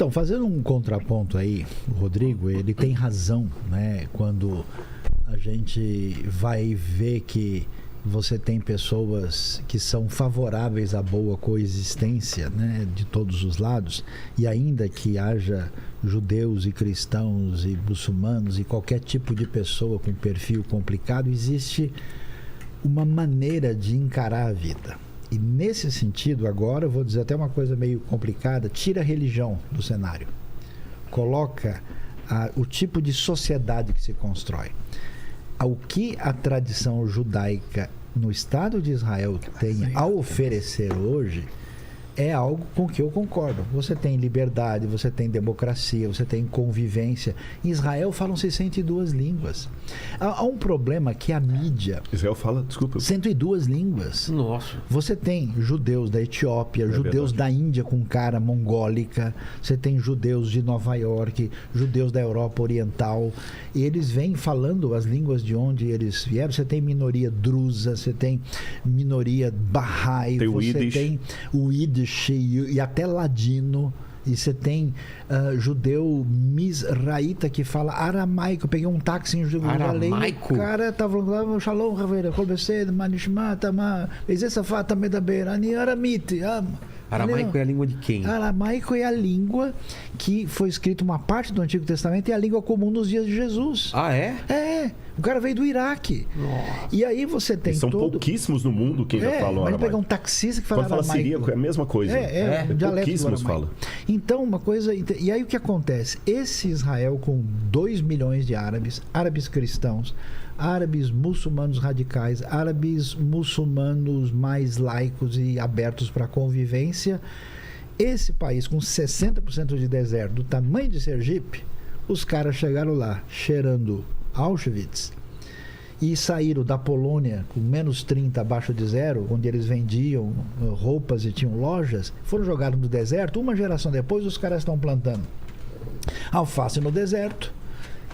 Então, fazendo um contraponto aí, o Rodrigo, ele tem razão, né? Quando a gente vai ver que você tem pessoas que são favoráveis à boa coexistência, né, de todos os lados, e ainda que haja judeus e cristãos e muçulmanos e qualquer tipo de pessoa com perfil complicado, existe uma maneira de encarar a vida. E nesse sentido, agora eu vou dizer até uma coisa meio complicada: tira a religião do cenário, coloca o tipo de sociedade que se constrói. O que a tradição judaica no Estado de Israel tem a oferecer hoje é algo com que eu concordo. Você tem liberdade, você tem democracia, você tem convivência. Em Israel falam 62 línguas. Há um problema que a mídia... Israel fala, desculpa. 102 línguas. Nossa. Você tem judeus da Etiópia, judeus da Índia com cara mongólica, você tem judeus de Nova York, judeus da Europa Oriental, e eles vêm falando as línguas de onde eles vieram. Você tem minoria drusa, você tem minoria Bahá'í, você tem o Yiddish e até ladino, e você tem judeu misraíta que fala aramaico. Eu peguei um táxi em Jerusalém, o cara tava falando lá, shalom, Ravera, kolbesed, manishmata, ezesafata medaber, ani aramite. Aramaico é a língua de quem? Aramaico é a língua que foi escrita uma parte do Antigo Testamento e é a língua comum nos dias de Jesus. Ah, é? É. O cara veio do Iraque. Nossa. E aí você tem são pouquíssimos no mundo que já falam aramaico. Mas pegar um taxista que fala aramaico. Quando fala siríaco, é a mesma coisa. Pouquíssimos falam. Então, uma coisa... E aí o que acontece? Esse Israel com 2 milhões de árabes cristãos, árabes muçulmanos radicais, árabes muçulmanos mais laicos e abertos para a convivência, esse país com 60% de deserto, do tamanho de Sergipe, os caras chegaram lá cheirando Auschwitz e saíram da Polônia com menos 30 abaixo de zero, onde eles vendiam roupas e tinham lojas, foram jogados no deserto. Uma geração depois, os caras estão plantando alface no deserto,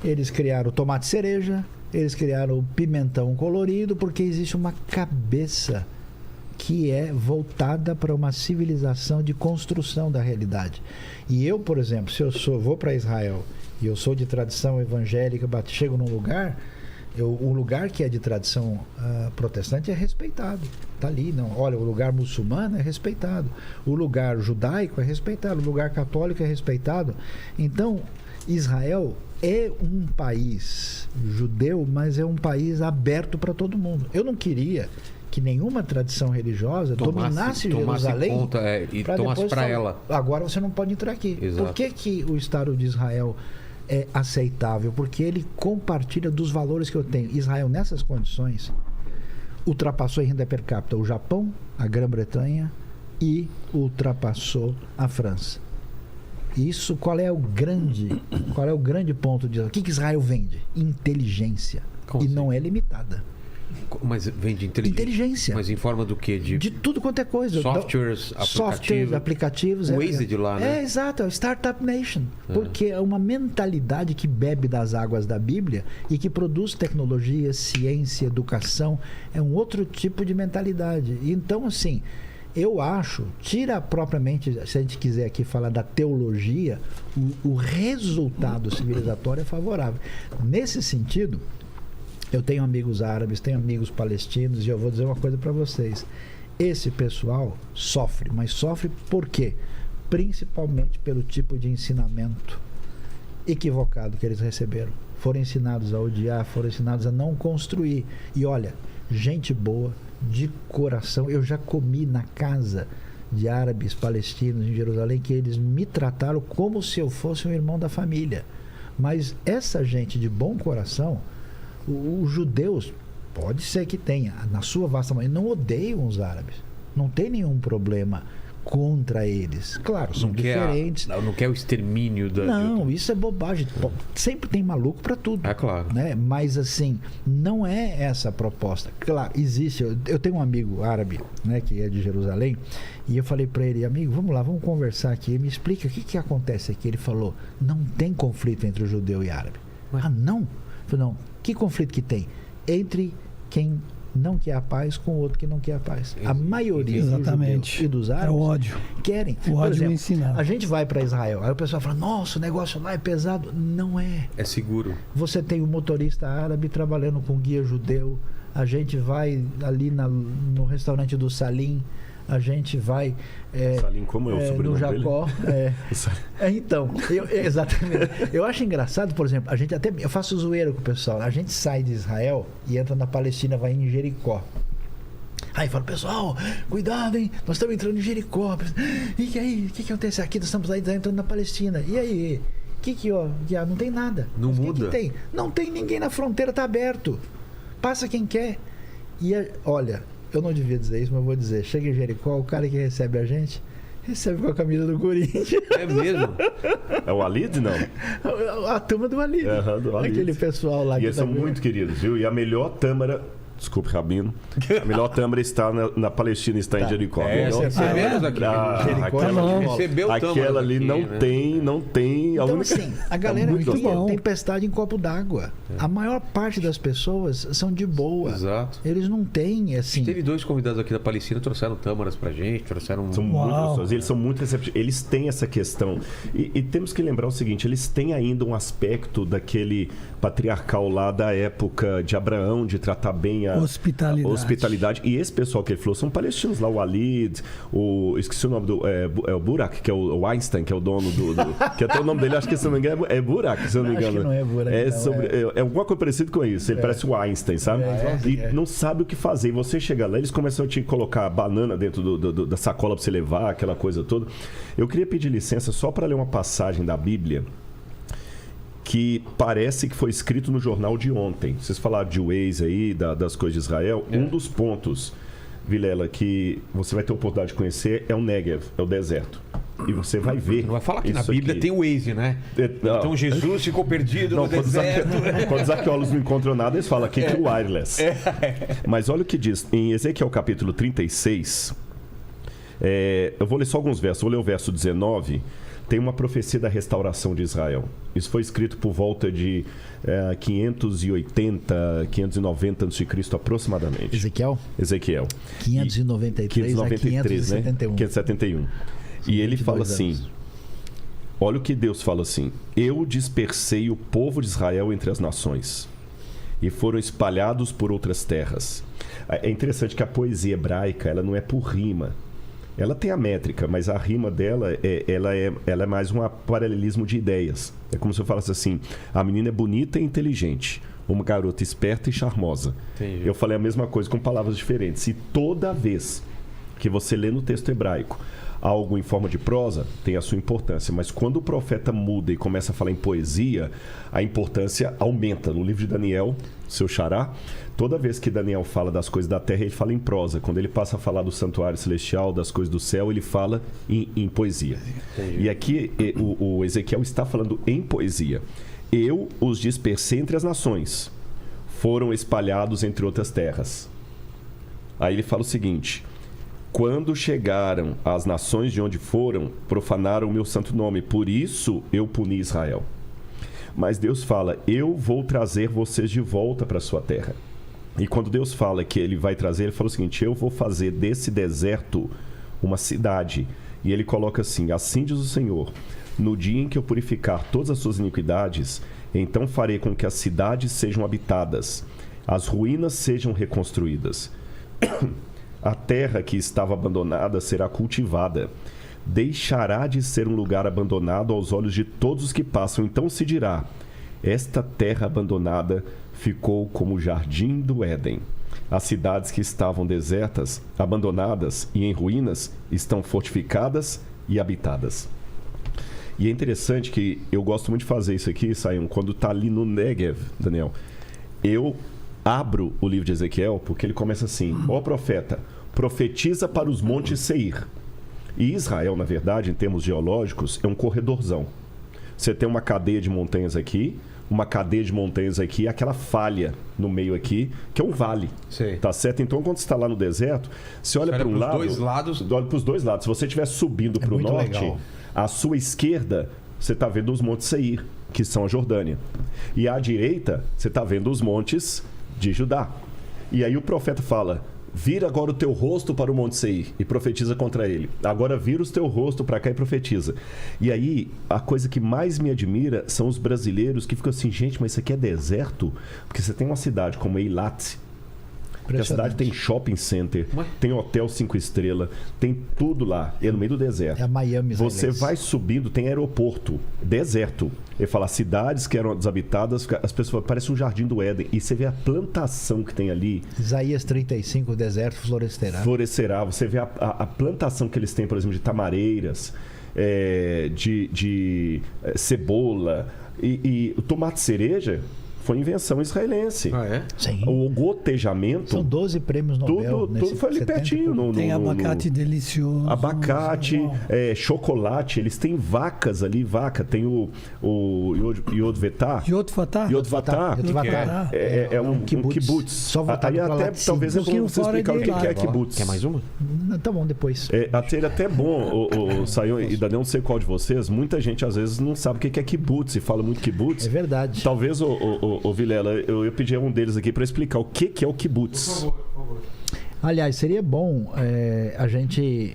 eles criaram tomate cereja, eles criaram o pimentão colorido, porque existe uma cabeça que é voltada para uma civilização de construção da realidade. E eu, por exemplo, se eu vou para Israel e eu sou de tradição evangélica, chego num lugar, o lugar que é de tradição protestante é respeitado. Está ali, não. Olha, o lugar muçulmano é respeitado. O lugar judaico é respeitado. O lugar católico é respeitado. Então, Israel é um país judeu, mas é um país aberto para todo mundo. Eu não queria que nenhuma tradição religiosa dominasse Jerusalém e tomasse para ela. Agora você não pode entrar aqui. Exato. Por que o Estado de Israel é aceitável? Porque ele compartilha dos valores que eu tenho. Israel, nessas condições, ultrapassou em renda per capita o Japão, a Grã-Bretanha e ultrapassou a França. Isso, qual é o grande ponto de... O que Israel vende? Inteligência. Como e assim? não é limitada. Mas vende inteligência. Mas em forma do quê? De tudo quanto é coisa. Softwares, aplicativos. O Waze de lá, né? Exato, é o Startup Nation. Porque é uma mentalidade que bebe das águas da Bíblia e que produz tecnologia, ciência, educação. É um outro tipo de mentalidade. Então, assim, eu acho, tira propriamente, se a gente quiser aqui falar da teologia, o resultado civilizatório é favorável. Nesse sentido, eu tenho amigos árabes, tenho amigos palestinos, e eu vou dizer uma coisa para vocês. Esse pessoal sofre, mas sofre por quê? Principalmente pelo tipo de ensinamento equivocado que eles receberam. Foram ensinados a odiar, foram ensinados a não construir. E olha, gente boa, de coração. Eu já comi na casa de árabes palestinos em Jerusalém, que eles me trataram como se eu fosse um irmão da família. Mas essa gente de bom coração, os judeus, pode ser que tenha, na sua vasta maioria, não odeiam os árabes. Não tem nenhum problema contra eles. Claro, são diferentes. Não quer o extermínio da... Não, isso é bobagem. Sempre tem maluco para tudo. É claro. Né? Mas assim, não é essa a proposta. Claro, existe. Eu tenho um amigo árabe, né, que é de Jerusalém, e eu falei para ele, amigo, vamos lá, vamos conversar aqui. Me explica o que acontece aqui. Ele falou, não tem conflito entre o judeu e árabe. Ah, não? Eu falei, não. Que conflito que tem? Entre quem não quer a paz com o outro que não quer a paz. A maioria Exatamente. dos judeus e dos árabes é o ódio. querem. O Por ódio exemplo, ensinado. a gente vai para Israel, aí o pessoal fala, nossa, o negócio lá é pesado. Não é. É seguro. Você tem um motorista árabe trabalhando com guia judeu, a gente vai ali no restaurante do Salim, a gente vai Salim, como é o no sobrenome Jacó. Então, exatamente. Eu acho engraçado, por exemplo, eu faço zoeira com o pessoal. A gente sai de Israel e entra na Palestina, vai em Jericó. Aí fala, pessoal, cuidado, hein? Nós estamos entrando em Jericó. E aí, o que acontece aqui? Nós estamos aí entrando na Palestina. E aí? Não tem nada. Não muda. Que tem? Não tem ninguém na fronteira, tá aberto. Passa quem quer. E olha, eu não devia dizer isso, mas eu vou dizer. Chega em Jericó, o cara que recebe a gente, recebe com a camisa do Corinthians. É mesmo? É o Walid, não? A turma do Walid. Do Walid. Aquele pessoal lá. E eles são muito queridos, viu? E a melhor tâmara... Desculpe, Rabino. A melhor tâmara está na Palestina, está em Jericó. Recebemos aqui. Recebeu aquela ali aqui, não né? tem. Então, assim, a galera muito cria bom. tempestade em copo d'água. A maior parte das pessoas são de boa. Exato. Eles não têm, assim... Teve 2 convidados aqui da Palestina, trouxeram tâmaras pra gente, trouxeram... São muito gostosos. Eles são muito receptivos. Eles têm essa questão. E temos que lembrar o seguinte, eles têm ainda um aspecto daquele patriarcal lá da época de Abraão, de tratar bem a hospitalidade. E esse pessoal que ele falou são palestinos lá, o Walid, esqueci o nome o Burak, que é o Einstein, que é o dono que até o nome dele, acho que se não me engano, é Burak, se eu não me engano. Acho que não é Burak, é alguma coisa parecida com isso. Ele parece o Einstein, sabe? Não sabe o que fazer. E você chega lá, eles começam a te colocar banana dentro da sacola para você levar, aquela coisa toda. Eu queria pedir licença só para ler uma passagem da Bíblia que parece que foi escrito no jornal de ontem. Vocês falaram de Waze aí, das coisas de Israel. Um dos pontos, Vilela, que você vai ter a oportunidade de conhecer é o Negev, é o deserto. E você vai ver. Não vai falar que na Bíblia tem o Waze, né? Então Jesus ficou perdido no deserto. Quando os arqueólogos não encontram nada, eles falam aqui que é wireless. Mas olha o que diz. Em Ezequiel capítulo 36, eu vou ler só alguns versos. Vou ler o verso 19. Tem uma profecia da restauração de Israel. Isso foi escrito por volta de 580, 590 a.C. aproximadamente. Ezequiel? 593 a 571. Né? 571. E ele fala assim, olha o que Deus fala assim: eu dispersei o povo de Israel entre as nações e foram espalhados por outras terras. É interessante que a poesia hebraica, ela não é por rima. Ela tem a métrica, mas a rima dela ela é mais um paralelismo de ideias. É como se eu falasse assim: a menina é bonita e inteligente, uma garota esperta e charmosa. Entendi. Eu falei a mesma coisa com palavras diferentes. E toda vez que você lê no texto hebraico algo em forma de prosa, tem a sua importância. Mas quando o profeta muda e começa a falar em poesia, a importância aumenta. No livro de Daniel, seu xará, toda vez que Daniel fala das coisas da terra, ele fala em prosa. Quando ele passa a falar do santuário celestial, das coisas do céu, ele fala em poesia. Entendi. E aqui o Ezequiel está falando em poesia. Eu os dispersei entre as nações, foram espalhados entre outras terras. Aí ele fala o seguinte: quando chegaram às nações de onde foram, profanaram o meu santo nome, por isso eu puni Israel. Mas Deus fala: eu vou trazer vocês de volta para a sua terra. E quando Deus fala que ele vai trazer, ele fala o seguinte: eu vou fazer desse deserto uma cidade. E ele coloca assim: assim diz o Senhor, no dia em que eu purificar todas as suas iniquidades, então farei com que as cidades sejam habitadas, as ruínas sejam reconstruídas. A terra que estava abandonada será cultivada. Deixará de ser um lugar abandonado aos olhos de todos os que passam. Então se dirá: esta terra abandonada ficou como o jardim do Éden. As cidades que estavam desertas, abandonadas e em ruínas, estão fortificadas e habitadas. E é interessante que eu gosto muito de fazer isso aqui, Sayão, quando está ali no Negev, Daniel. Eu abro o livro de Ezequiel porque ele começa assim: ó profeta, profetiza para os montes Seir. E Israel, na verdade, em termos geológicos, é um corredorzão. Você tem uma cadeia de montanhas aqui, uma cadeia de montanhas aqui, aquela falha no meio aqui, que é um vale. Sei. Tá certo? Então, quando você está lá no deserto, você olha para um lado... Dois lados. Olha para os dois lados. Se você estiver subindo para o norte, legal. À sua esquerda, você está vendo os montes Seir, que são a Jordânia. E à direita, você está vendo os montes de Judá. E aí o profeta fala: vira agora o teu rosto para o Monte Seir e profetiza contra ele. Agora vira o teu rosto para cá e profetiza. E aí, a coisa que mais me admira são os brasileiros que ficam assim: gente, mas isso aqui é deserto? Porque você tem uma cidade como Eilat, que a cidade tem shopping center, tem hotel 5 estrelas, tem tudo lá, é no meio do deserto. É a Miami. Você vai subindo, tem aeroporto, deserto. Ele fala, cidades que eram desabitadas, as pessoas falam, parece um jardim do Éden. E você vê a plantação que tem ali. Isaías 35, o deserto florescerá. Florescerá. Você vê a plantação que eles têm, por exemplo, de tamareiras, de cebola e o tomate cereja. Foi invenção israelense. Ah, é? Sim. O gotejamento... São 12 prêmios Nobel. Tudo foi ali pertinho. Tem abacate delicioso. Abacate, chocolate. Eles têm vacas ali, Tem o Yodvatá. Yodvatá? É um kibbutz. Só voltar para lá. Talvez eu vou explicar o que é kibbutz. Quer mais uma? Tá bom, depois. Até bom, o Sayão e Daniel, não sei qual de vocês, muita gente às vezes não sabe o que é kibbutz e fala muito kibbutz. É verdade. Talvez Ô Vilela, eu ia pedir a um deles aqui para explicar o que é o kibbutz. Por favor. Aliás, seria bom a gente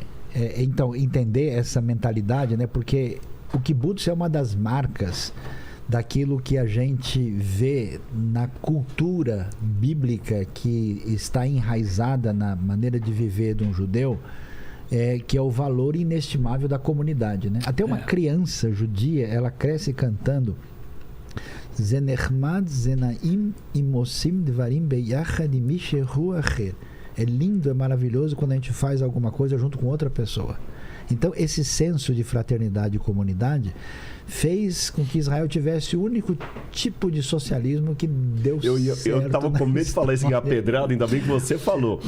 então entender essa mentalidade, né? Porque o kibbutz é uma das marcas daquilo que a gente vê na cultura bíblica que está enraizada na maneira de viver de um judeu, que é o valor inestimável da comunidade, né? Até uma criança judia, ela cresce cantando Zenermad Zenaim Imosim Dvarim Beyachad Mishehu Acher. É lindo, é maravilhoso quando a gente faz alguma coisa junto com outra pessoa. Então, esse senso de fraternidade e comunidade fez com que Israel tivesse o único tipo de socialismo que deu certo. Eu estava com medo de falar isso em apedrado, ainda bem que você falou.